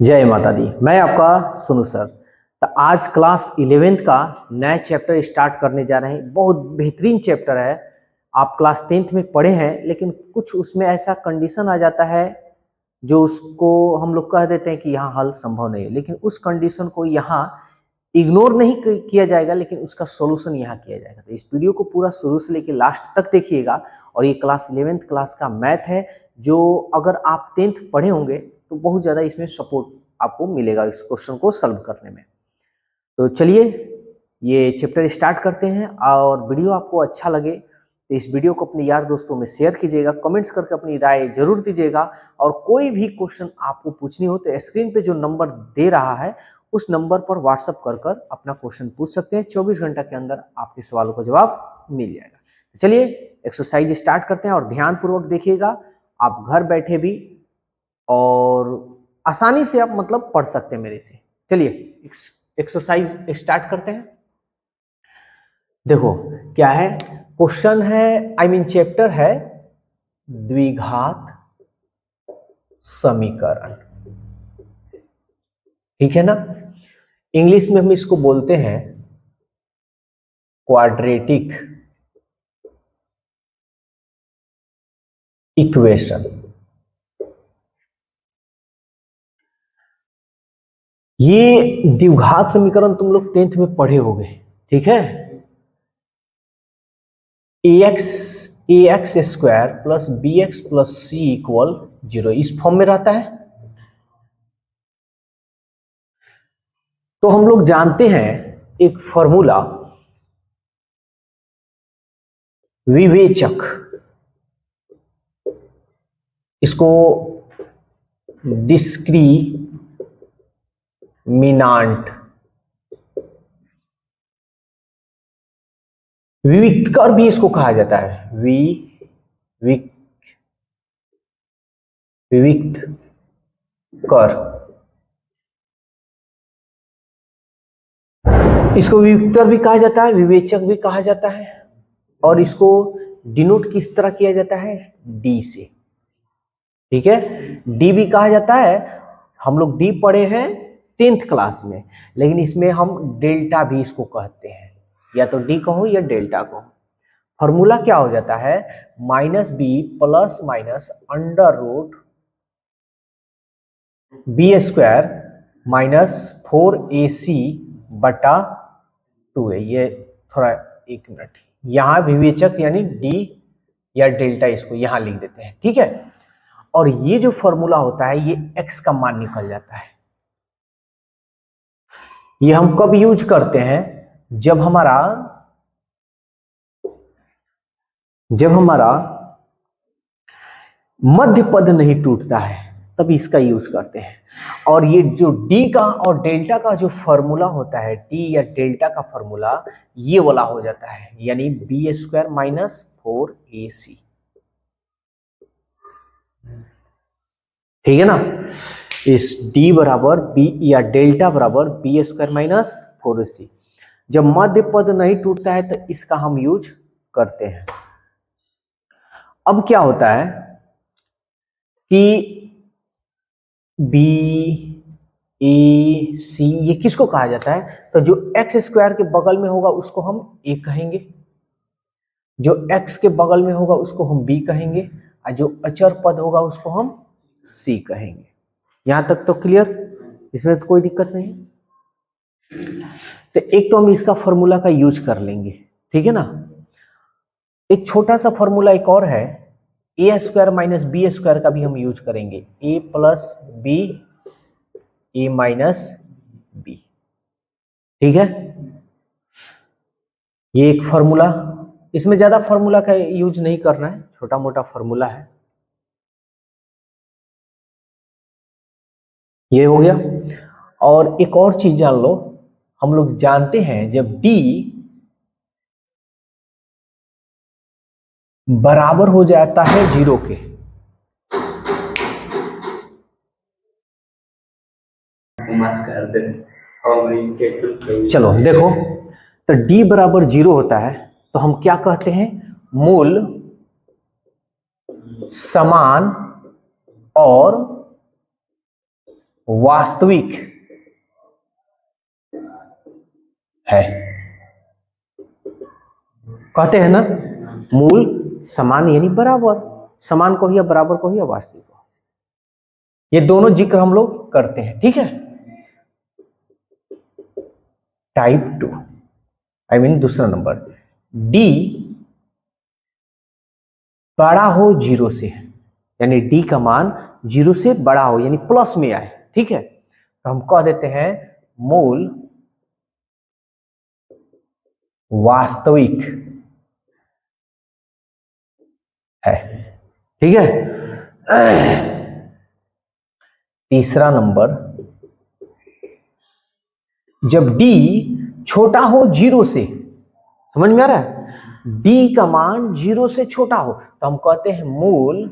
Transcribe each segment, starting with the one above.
जय माता दी। मैं आपका सुनु सर। तो आज क्लास 11th का नया चैप्टर स्टार्ट करने जा रहे हैं। बहुत बेहतरीन चैप्टर है। आप क्लास 10th में पढ़े हैं, लेकिन कुछ उसमें ऐसा कंडीशन आ जाता है जो उसको हम लोग कह देते हैं कि यहाँ हल संभव नहीं है, लेकिन उस कंडीशन को यहाँ इग्नोर नहीं किया जाएगा, लेकिन उसका सॉल्यूशन यहाँ किया जाएगा। तो इस वीडियो को पूरा शुरू से लेकर लास्ट तक देखिएगा। और ये क्लास 11th क्लास का मैथ है, जो अगर आप 10th पढ़े होंगे तो बहुत ज़्यादा इसमें सपोर्ट आपको मिलेगा इस क्वेश्चन को सॉल्व करने में। तो चलिए ये चैप्टर स्टार्ट करते हैं। और वीडियो आपको अच्छा लगे तो इस वीडियो को अपने यार दोस्तों में शेयर कीजिएगा, कमेंट्स करके अपनी राय जरूर दीजिएगा। और कोई भी क्वेश्चन आपको पूछनी हो तो स्क्रीन पे जो नंबर दे रहा है उस नंबर पर व्हाट्सअप कर कर अपना क्वेश्चन पूछ सकते हैं। 24 घंटा के अंदर आपके सवालों का जवाब मिल जाएगा। चलिए एक्सरसाइज स्टार्ट करते हैं और ध्यान पूर्वक देखिएगा। आप घर बैठे भी और आसानी से आप मतलब पढ़ सकते हैं मेरे से। चलिए एक्सरसाइज स्टार्ट करते हैं। देखो क्या है, क्वेश्चन है, चैप्टर है द्विघात समीकरण। ठीक है ना। इंग्लिश में हम इसको बोलते हैं क्वाड्रेटिक इक्वेशन। ये द्विघात समीकरण तुम लोग 10th में पढ़े होंगे। ठीक है। ax square plus bx plus c equal 0 इस फॉर्म में रहता है। तो हम लोग जानते हैं एक फॉर्मूला, विवेचक, इसको डिस्क्रिमिनांट, विविक्तर भी इसको कहा जाता है। विविक्त कर, इसको विविक्तर भी कहा जाता है, विवेचक भी कहा जाता है। और इसको डिनोट किस तरह किया जाता है? डी से। ठीक है। डी भी कहा जाता है। हम लोग डी पढ़े हैं 10th क्लास में, लेकिन इसमें हम डेल्टा भी इसको कहते हैं। या तो डी कहो या डेल्टा कहो। फॉर्मूला क्या हो जाता है? Minus B plus minus under root B square minus 4ac बटा 2a। ये थोड़ा एक मिनट, यहां विवेचक यानी डी या डेल्टा इसको यहां लिख देते हैं। ठीक है। और ये जो फॉर्मूला होता है ये x का मान निकल जाता है। ये हम कब यूज करते हैं? जब हमारा मध्य पद नहीं टूटता है तब इसका यूज करते हैं। और ये जो डी का और डेल्टा का जो फॉर्मूला होता है, डी या डेल्टा का फॉर्मूला ये वाला हो जाता है, यानी बी स्क्वायर माइनस 4ac। ठीक है ना। इस डी बराबर बी या डेल्टा बराबर बी स्क्वायर माइनस 4ac। जब मध्य पद नहीं टूटता है तो इसका हम यूज करते हैं। अब क्या होता है कि बी ए सी ये किसको कहा जाता है? तो जो एक्स स्क्वायर के बगल में होगा उसको हम ए कहेंगे, जो एक्स के बगल में होगा उसको हम बी कहेंगे, और जो अचर पद होगा उसको हम सी कहेंगे। यहां तक तो क्लियर? इसमें तो कोई दिक्कत नहीं। तो एक तो हम इसका फॉर्मूला का यूज कर लेंगे। ठीक है ना। एक छोटा सा फॉर्मूला एक और है, ए स्क्वायर माइनस बी स्क्वायर का भी हम यूज करेंगे। ए प्लस बी ए माइनस बी। ठीक है। ये एक फॉर्मूला, इसमें ज्यादा फॉर्मूला का यूज नहीं करना है, छोटा मोटा फॉर्मूला है। ये हो गया। और एक और चीज जान लो, हम लोग जानते हैं जब d बराबर हो जाता है 0 के, चलो देखो, तो d बराबर 0 होता है तो हम क्या कहते हैं? मूल समान और वास्तविक है। कहते हैं ना मूल समान यानी बराबर, समान को ही या बराबर को ही या वास्तविक को, ये दोनों जिक्र हम लोग करते हैं। ठीक है, टाइप 2 आई मीन दूसरा नंबर, डी बड़ा हो 0 से, यानी डी का मान 0 से बड़ा हो यानी प्लस में आए। ठीक है, तो हम कह देते हैं मूल वास्तविक है। ठीक है, तीसरा नंबर, जब d छोटा हो 0 से, समझ में आ रहा है, d का मान 0 से छोटा हो तो हम कहते हैं मूल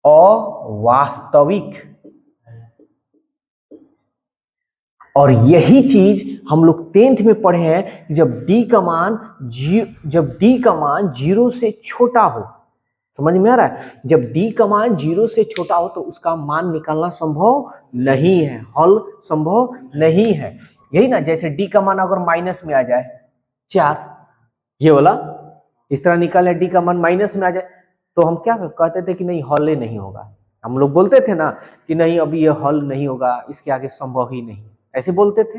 अवास्तविक। और यही चीज हम लोग 10th में पढ़े हैं कि जब d का मान 0 से छोटा हो, समझ में आ रहा है, जब d का मान 0 से छोटा हो तो उसका मान निकालना संभव नहीं है, हल संभव नहीं है। यही ना, जैसे d का मान अगर माइनस में आ जाए 4, ये वाला इस तरह निकाले, d का मान माइनस में आ जाए तो हम क्या कहते थे कि नहीं हल नहीं होगा। हम लोग बोलते थे ना कि नहीं अभी ये हल नहीं होगा, इसके आगे संभव ही नहीं, ऐसे बोलते थे।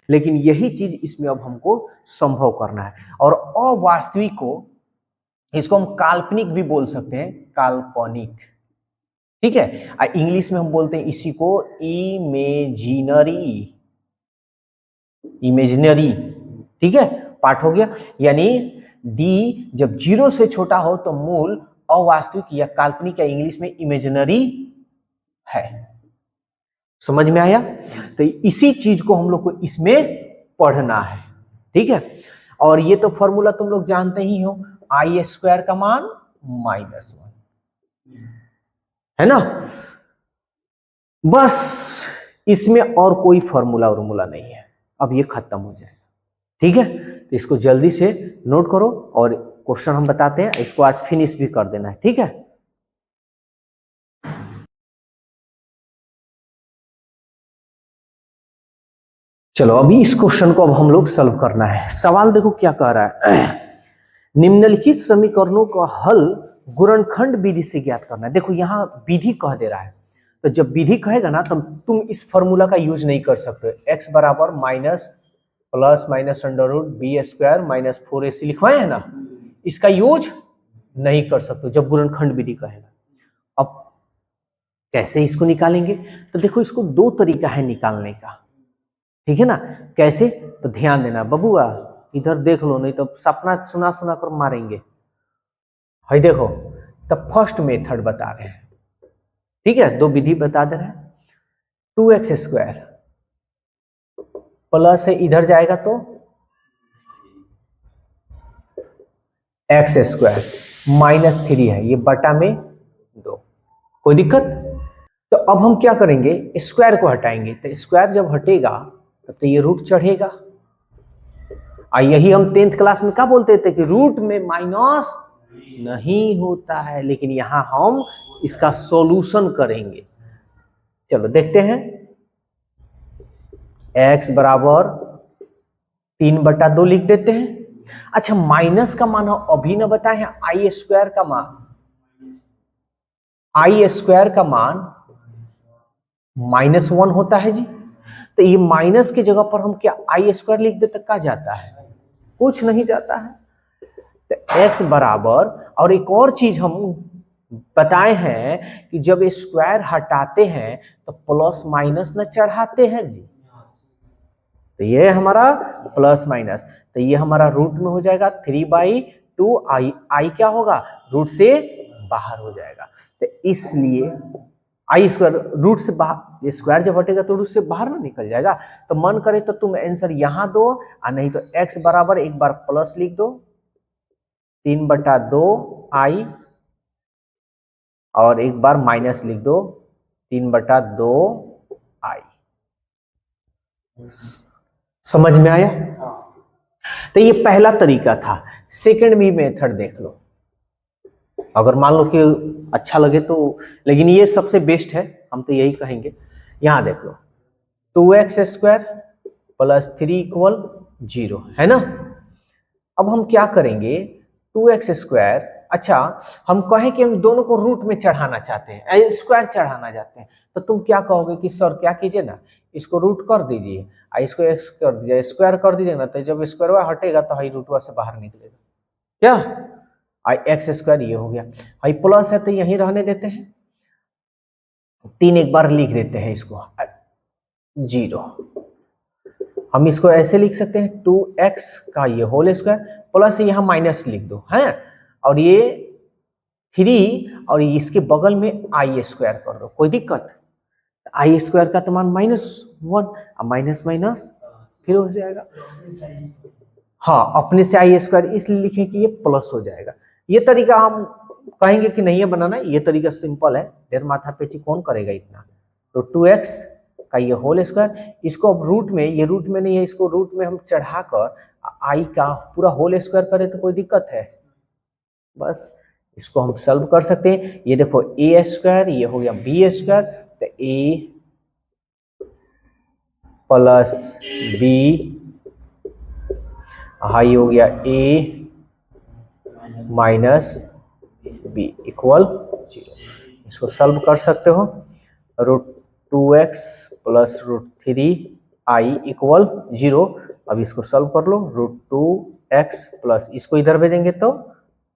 लेकिन यही चीज इसमें अब हमको संभव करना है। और अवास्तविक को, इसको हम काल्पनिक भी बोल सकते हैं, काल्पनिक। ठीक है, इंग्लिश में हम बोलते हैं इसी को इमेजिनरी, इमेजिनरी। ठीक है, पाठ हो गया। यानी डी जब 0 से छोटा हो तो मूल अवास्तविक या काल्पनिक या इंग्लिश में इमेजिनरी है। समझ में आया? तो इसी चीज को हम लोग को इसमें पढ़ना है। ठीक है, और ये तो फॉर्मूला तुम लोग जानते ही हो, i² का मान -1 है ना। बस इसमें और कोई फॉर्मूला नहीं है, अब ये खत्म हो जाएगा। ठीक है, तो इसको जल्दी से नोट करो और क्वेश्चन हम बताते हैं, इसको आज फिनिश भी कर देना है। ठीक है, चलो अभी इस क्वेश्चन को अब हम लोग सॉल्व करना है। सवाल देखो क्या कह रहा है, निम्नलिखित समीकरणों का हल गुणनखंड विधि से ज्ञात करना है। देखो यहाँ विधि कह दे रहा है, तो जब विधि कहेगा ना तो तुम इस फॉर्मूला का यूज नहीं कर सकते। x बराबर minus plus minus under root b² minus 4ac लिखवाए है ना, इसका यूज नहीं कर सकते जब गुणनखंड विधि कहेगा। अब कैसे इसको निकालेंगे, तो देखो इसको 2 तरीका है निकालने का। ठीक है ना, कैसे, तो ध्यान देना बबुआ, इधर देख लो नहीं तो सपना सुना सुना कर मारेंगे। है देखो, तो फर्स्ट मेथड बता रहे हैं। ठीक है, 2 विधि बता दे रहे हैं। 2x² प्लस से इधर जाएगा तो x² माइनस 3 है, ये बटा में 2, कोई दिक्कत। तो अब हम क्या करेंगे, स्क्वायर को हटाएंगे, तो स्क्वायर जब हटेगा तब तो ये रूट चढ़ेगा। और यही हम 10th क्लास में क्या बोलते थे कि रूट में माइनस नहीं होता है, लेकिन यहां हम इसका सॉल्यूशन करेंगे। चलो देखते हैं, x बराबर 3/2 लिख देते हैं। अच्छा, माइनस का मान अभी ना बताए हैं, i² का मान, i² का मान -1 होता है जी। तो ये माइनस की जगह पर हम क्या i² लिख देते, क्या जाता है, कुछ नहीं जाता है। तो x बराबर, और एक और चीज हम बताए हैं कि जब स्क्वायर हटाते हैं तो प्लस माइनस न चढ़ाते हैं जी। तो ये हमारा प्लस माइनस, तो ये हमारा रूट में हो जाएगा 3/2, i क्या होगा, रूट से बाहर हो जाएगा। तो इसलिए i² रूट से बाहर, स्क्वायर जब हटेगा तो रूट से बाहर ना निकल जाएगा। तो मन करे तो तुम आंसर यहां दो, और नहीं तो x बराबर एक बार प्लस लिख दो 3/2 i, और एक बार माइनस लिख दो 3/2 i। समझ में आया? तो ये पहला तरीका था। सेकंड भी मेथड देख लो, अगर मान लो कि अच्छा लगे तो, लेकिन ये सबसे बेस्ट है, हम तो यही कहेंगे। यहाँ देख लो 2x² प्लस 3 इक्वल 0 है ना। अब हम क्या करेंगे 2x², अच्छा हम कहें कि हम दोनों को रूट में चढ़ाना चाहते हैं, स्क्वायर चढ़ाना चाहते हैं, तो तुम क्या कहोगे कि सर क्या कीजिए ना, इसको रूट कर दीजिए, इसको x कर दीजिए, स्क्वायर कर दीजिए ना, तो जब स्क्वायर हटेगा तो हाई रूटवा से बाहर निकलेगा क्या, x² ये हो गया। हाई प्लस है तो यहीं रहने देते हैं, 3 एक बार लिख देते हैं इसको 0। हम इसको ऐसे लिख सकते हैं 2x का ये होल स्क्वायर प्लस यहाँ माइनस लिख दो है, और ये 3 और इसके बगल में i² कर दो, कोई दिक्कत, i² का तो मान -1, माइनस माइनस फिर हो जाएगा, हाँ अपने से i² इसलिए लिखें कि ये प्लस हो जाएगा। ये तरीका हम कहेंगे कि नहीं है बनाना, ये तरीका सिंपल है, ढेर माथा पेची कौन करेगा इतना। तो 2x का ये होल स्क्वायर, इसको अब रूट में, ये रूट में नहीं है, इसको रूट में हम चढ़ाकर i का पूरा होल स्क्वायर करें तो कोई दिक्कत है, बस इसको हम सॉल्व कर सकते हैं। ये देखो a², ये हो गया b², तो a प्लस b हाई हो गया a माइनस b इक्वल 0। इसको सॉल्व कर सकते हो, √2x प्लस √3i इक्वल 0। अब इसको सॉल्व कर लो, √2x प्लस इसको इधर भेजेंगे तो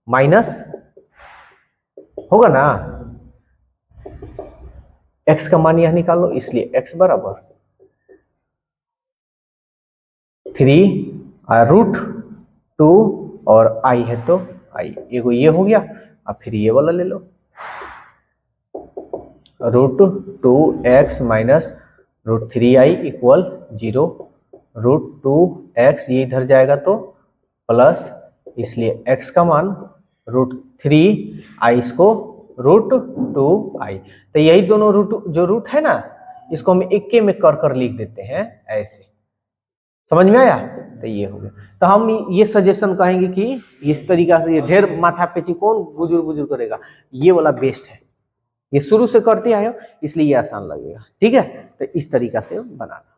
माइनस होगा ना, x का मान यह निकाल लो, इसलिए x बराबर 3√2 और i है तो i, एगो ये हो गया। अब फिर ये वाला ले लो, √2x minus √3i equal 0, √2x ये इधर जाएगा तो प्लस, इसलिए x का मान √3i इसको √2i, तो यही दोनों रूट जो रूट है ना, इसको हम एक में कर लिख देते हैं ऐसे, समझ में आया। तो ये हो गया, तो हम ये सजेशन कहेंगे कि इस तरीका से, ये ढेर माथा पेची कौन बुजुर्ग करेगा, ये वाला बेस्ट है, ये शुरू से करते आए हो इसलिए ये आसान लगेगा, ठीक है। तो इस तरीका से बनाना।